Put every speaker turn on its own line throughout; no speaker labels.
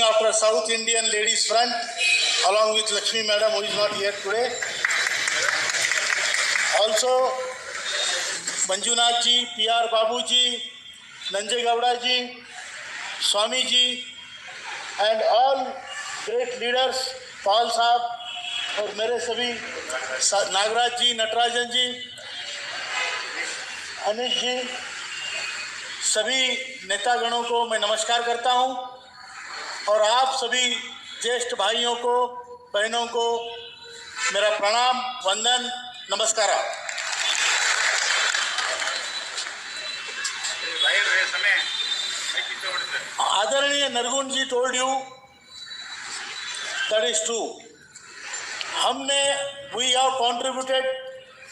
after South Indian Ladies Front, along with Lakshmi Madam, who is not here today. Also, Manjunath ji, P.R. Babu ji, Nanjay Gowda ji, Swami ji, and all great leaders, Paul साहब और मेरे सभी नागराज जी, नटराजन जी, अनिल जी, सभी नेतागणों को मैं नमस्कार करता हूं और आप सभी ज्येष्ठ भाइयों को, बहनों को मेरा प्रणाम, वंदन, नमस्कार। आदरणीय नरगुण जी told you that is true. we have contributed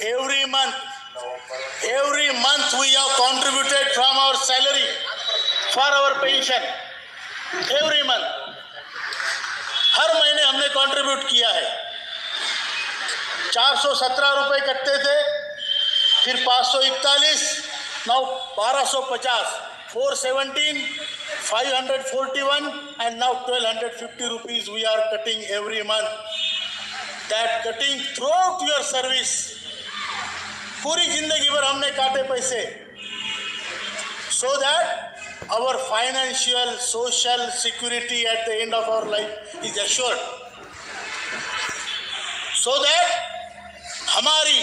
every month we have contributed from our salary for our pension. Every month, हर महीने हमने contribute किया है। 417 रुपए कटते थे, फिर 541, now 1250, 417, 541, and now 1250 rupees we are cutting every month. That cutting throughout your service, पूरी जिंदगी भर हमने काटे पैसे, so that our financial, social security at the end of our life is assured, so that हमारी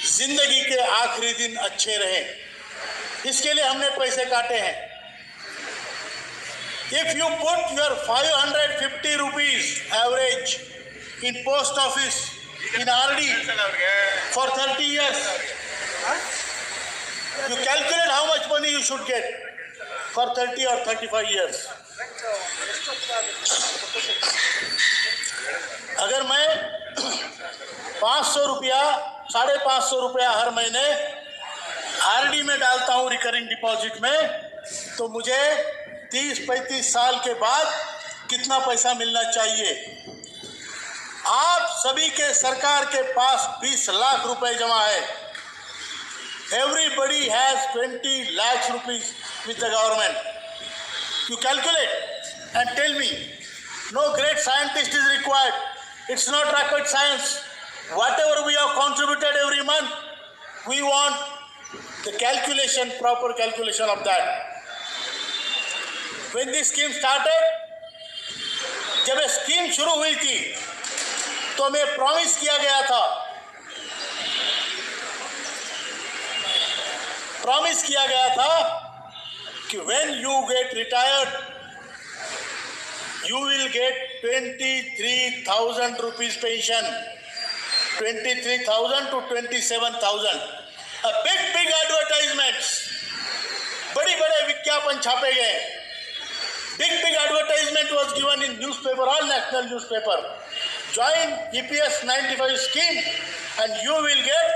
जिंदगी के आखिरी दिन अच्छे रहें, इसके लिए हमने पैसे काटे हैं। If you put your 550 rupees average in post office, in RD for 30 years, you calculate how much money you should get for 30 or 35 years. अगर मैं 500 रुपया, 550 रुपया हर महीने RD में डालता हूँ, रिकरिंग डिपॉजिट में, तो मुझे 30-35 साल के बाद कितना पैसा मिलना चाहिए? आप सभी के सरकार के पास 20 लाख रुपए जमा है। Everybody has 20 lakhs rupees with the government. You calculate and tell me. No great scientist is required. It's not rocket science. Whatever we have contributed every month, we want the calculation, proper calculation of that. When this scheme started, जब ये scheme शुरू हुई थी, तो हमें promise किया गया था कि when you get retired, you will get 23,000 rupees pension, 23,000 to 27,000. A big advertisements, बड़े विज्ञापन छापे गए, big advertisement was given in newspaper, all national newspaper. Join EPS 95 scheme and you will get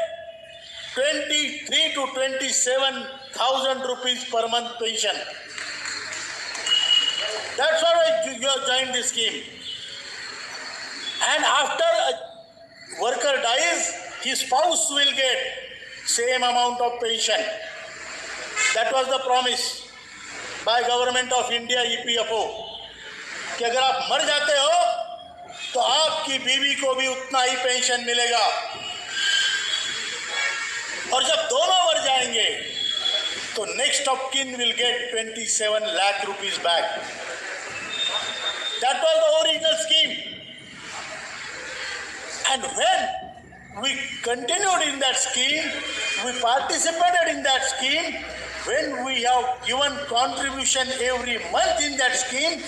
23 to 27,000 rupees per month pension. That's why you have joined this scheme. And after a worker dies, his spouse will get same amount of pension. That was the promise by Government of India, EPFO, कि अगर आप मर जाते हो तो आपकी बीवी को भी उतना ही पेंशन मिलेगा, और जब दोनों मर जाएंगे तो next of kin will get 27 lakh rupees back. That was the original scheme. And when we continued in that scheme, we participated in that scheme, when we have given contribution every month in that scheme,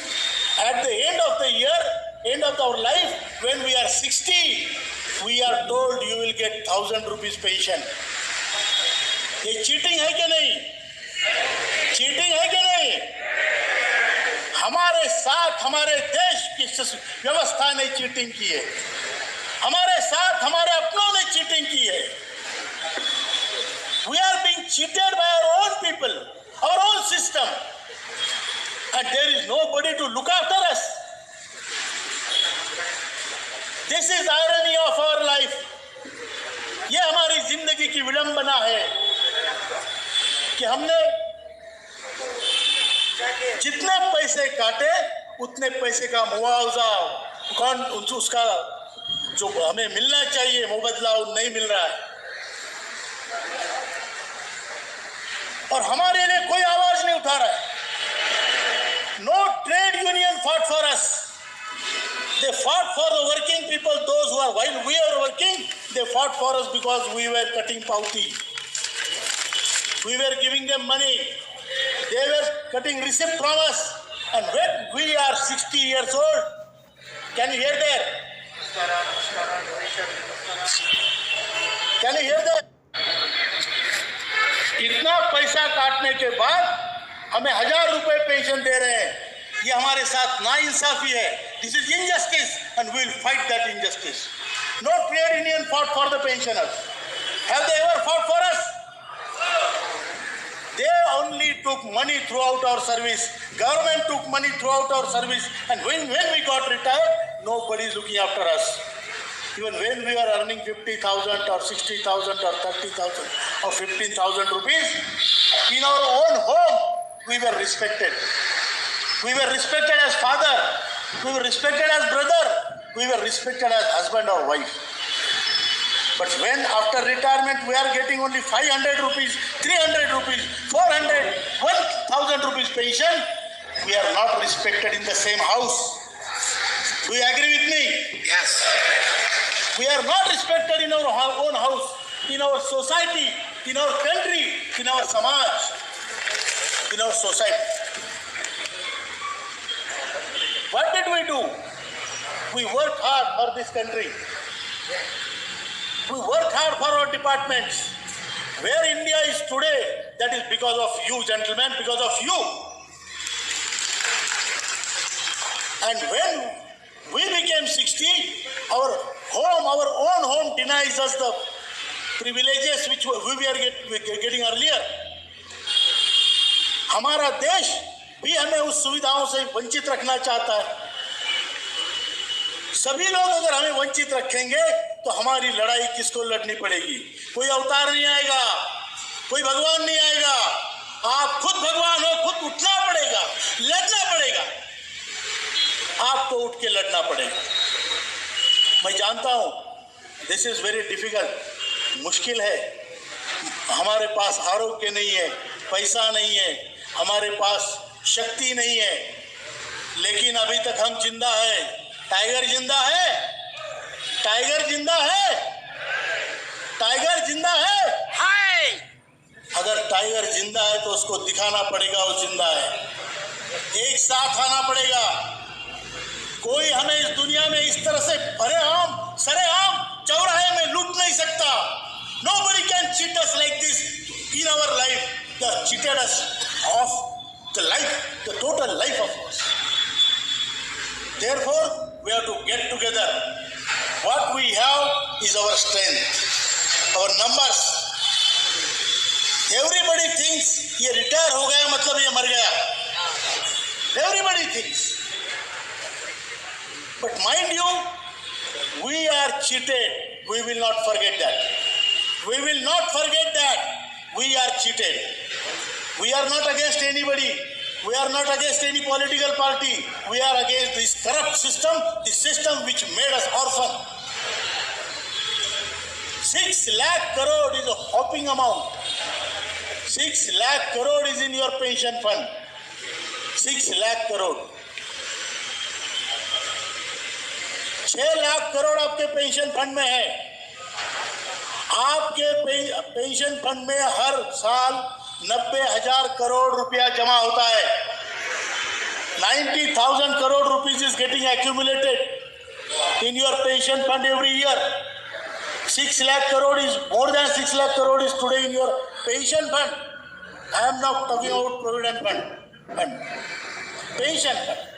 at the end of the year, end of our life, when we are 60, we are told you will get 1,000 rupees pension. ये cheating है कि नहीं? Cheating है कि नहीं? हमारे साथ हमारे देश की व्यवस्था ने चीटिंग की है, हमारे साथ हमारे अपनों ने चीटिंग की है. We are being cheated by our own people, our own system, and there is nobody to look after us. This is irony of our life. ये हमारी जिंदगी की विडंबना है कि हमने जितने पैसे काटे उतने पैसे का मुआवजा कौन उसका जो हमें मिलना चाहिए मुबदला नहीं मिल रहा है, और हमारे लिए कोई आवाज नहीं उठा रहा है. No trade union fought for us. They fought for the working people, those who are, while we are working, they fought for us because we were cutting pauti. We were giving them money. They were cutting receipt from us. And when we are 60 years old, can you hear that? Can you hear that? इतना पैसा काटने के बाद हमें 1000 रुपए pension दे रहे हैं. ये हमारे साथ नाइंसाफी है. This is injustice and we will fight that injustice. No trade union fought for the pensioners. Have they ever fought for us? They only took money throughout our service. Government took money throughout our service, and when we got retired, nobody is looking after us. Even when we are earning 50,000 or 60,000 or 30,000 or 15,000 rupees, in our own home, we were respected. We were respected as father. We were respected as brother. We were respected as husband or wife. But when after retirement we are getting only 500 rupees, 300 rupees, 400, 1,000 rupees pension, we are not respected in the same house. Do you agree with me?
Yes.
We are not respected in our own house, in our society, in our country, in our samaj, in our society. What did we do? We worked hard for this country. We worked hard for our departments. Where India is today, that is because of you, gentlemen, because of you. And when we became 60, our own home denies us the privileges which we were getting earlier. हमारा देश भी हमें उस सुविधाओं से वंचित रखना चाहता है. सभी लोग अगर हमें वंचित रखेंगे तो हमारी लड़ाई किसको लड़नी पड़ेगी? कोई अवतार नहीं आएगा, कोई भगवान नहीं आएगा. आप खुद भगवान हो, खुद उठना पड़ेगा, लड़ना पड़ेगा. आपको उठ के लड़ना पड़ेगा. मैं जानता हूं दिस इज वेरी डिफिकल्ट, मुश्किल है. हमारे पास आरोग्य नहीं है, पैसा नहीं है, हमारे पास शक्ति नहीं है, लेकिन अभी तक हम जिंदा है. टाइगर जिंदा है, टाइगर जिंदा है, टाइगर जिंदा है.
हाय.
अगर टाइगर जिंदा है तो उसको दिखाना पड़ेगा वो जिंदा है. एक साथ आना पड़ेगा. कोई हमें इस दुनिया में इस तरह से भरेआम सरेआम चौराहे में लूट नहीं सकता. Nobody can cheat us like this in our life. They have cheated us of the life, the total life of us. Therefore, we have to get together. What we have is our strength, our numbers. Everybody thinks ये retire हो गया मतलब ये मर गया. Everybody thinks. But mind you, we are cheated. We will not forget that. We will not forget that. We are cheated. We are not against anybody. We are not against any political party. We are against this corrupt system, the system which made us orphan. 6 lakh crore is a hopping amount. 6 lakh crore is in your pension fund. 6 lakh crore. 6 lakh crore आपके pension fund में है. आपके pension fund में हर साल 90,000 करोड़ रुपया जमा होता है. 90,000 crore rupees is getting accumulated in your pension fund every year. 6 lakh crore is more than 6 lakh crore is today in your pension fund. I am not talking about provident fund. Pension fund.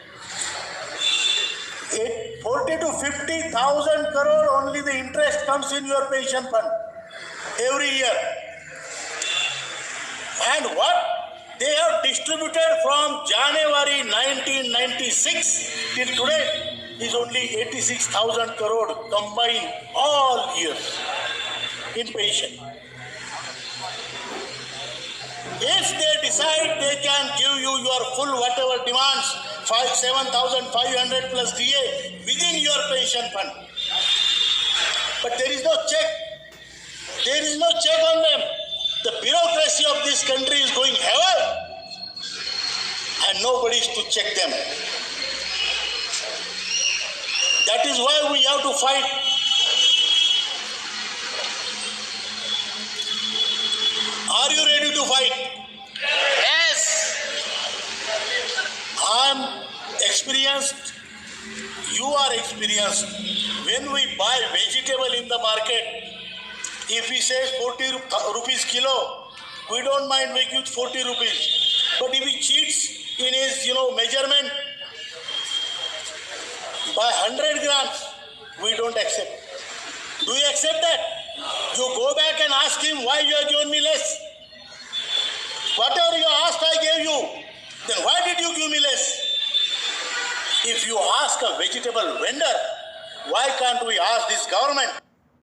40 to 50,000 crore only the interest comes in your pension fund every year. And what they have distributed from January 1996 till today is only 86,000 crore combined all years in pension. If they decide they can give you your full whatever demands, 7,500 plus DA within your pension fund. But there is no check. There is no check on them. The bureaucracy of this country is going haywire and nobody is to check them. That is why we have to fight. Are you ready to fight?
Yes.
I am experienced. You are experienced. When we buy vegetable in the market, if he says 40 rupees kilo, we don't mind we give 40 rupees. But if he cheats in his, measurement by 100 grams, we don't accept. Do you accept that? You go back and ask him why you have given me less. Whatever you asked, I gave you. Then why did you give me less? If you ask a vegetable vendor, why can't we ask this government?